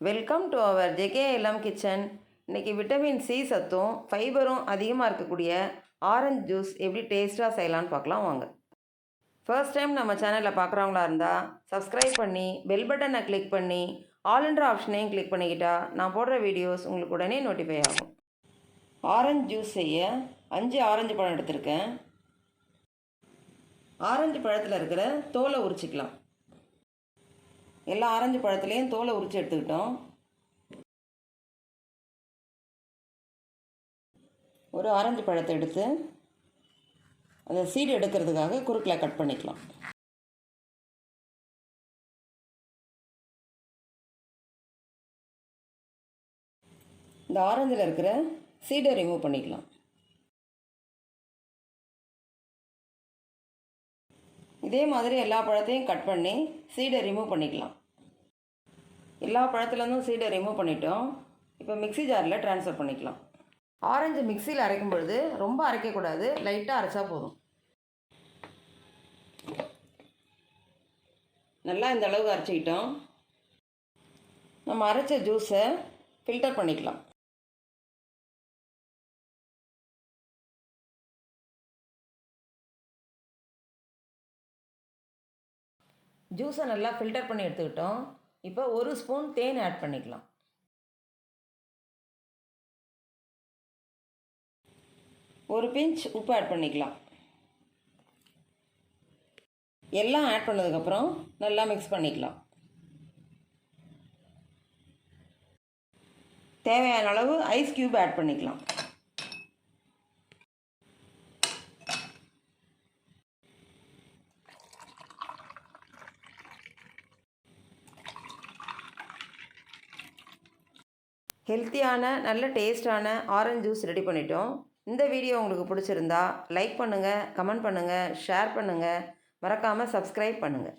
Welcome to our JKLM kitchen. இன்றைக்கி vitamin C சத்தும் ஃபைபரும் அதிகமாக இருக்கக்கூடிய ஆரஞ்சு ஜூஸ் எப்படி டேஸ்ட்டாக செய்யலான்னு பார்க்கலாம் வாங்க. ஃபர்ஸ்ட் டைம் நம்ம சேனலில் பார்க்குறவங்களா இருந்தால் சப்ஸ்கிரைப் பண்ணி பெல் பட்டனை கிளிக் பண்ணி ஆல்ன்ற ஆப்ஷனையும் கிளிக் பண்ணிக்கிட்டா நான் போடுற வீடியோஸ் உங்களுக்கு உடனே நோட்டிஃபை ஆகும். ஆரஞ்சு ஜூஸ் செய்ய 5 ஆரஞ்சு பழம் எடுத்திருக்கேன். ஆரஞ்சு பழத்தில் இருக்கிற தோலை உரிச்சிக்கலாம். எல்லா ஆரஞ்சு பழத்துலேயும் தோலை உரித்து எடுத்துக்கிட்டோம். ஒரு ஆரஞ்சு பழத்தை எடுத்து அதை சீடு எடுக்கிறதுக்காக குறுக்கில் கட் பண்ணிக்கலாம். இந்த ஆரஞ்சில் இருக்கிற சீடை ரிமூவ் பண்ணிக்கலாம். இதே மாதிரி எல்லா பழத்தையும் கட் பண்ணி சீடை ரிமூவ் பண்ணிக்கலாம். எல்லா பழத்துலேருந்தும் சீடை ரிமூவ் பண்ணிட்டோம். இப்போ மிக்ஸி ஜாரில் ட்ரான்ஸ்ஃபர் பண்ணிக்கலாம். ஆரஞ்சு மிக்சியில் அரைக்கும் பொழுது ரொம்ப அரைக்கக்கூடாது, லைட்டாக அரைச்சா போதும். நல்லா இந்த அளவுக்கு அரைச்சிக்கிட்டோம். நம்ம அரைச்ச ஜூஸை ஃபில்டர் பண்ணிக்கலாம். ஜூஸை நல்லா ஃபில்டர் பண்ணி எடுத்துக்கிட்டோம். இப்போ 1 ஸ்பூன் தேன் ஆட் பண்ணிக்கலாம். ஒரு பிஞ்ச் உப்பு ஆட் பண்ணிக்கலாம். எல்லாம் ஆட் பண்ணதுக்கப்புறம் நல்லா மிக்ஸ் பண்ணிக்கலாம். தேவையான அளவு ஐஸ் க்யூப் ஆட் பண்ணிக்கலாம். ஹெல்த்தியான நல்ல டேஸ்டான ஆரஞ்சு ஜூஸ் ரெடி பண்ணிட்டோம். இந்த வீடியோ உங்களுக்கு பிடிச்சிருந்தா லைக் பண்ணுங்கள், கமெண்ட் பண்ணுங்கள், ஷேர் பண்ணுங்கள், மறக்காமல் சப்ஸ்கிரைப் பண்ணுங்கள்.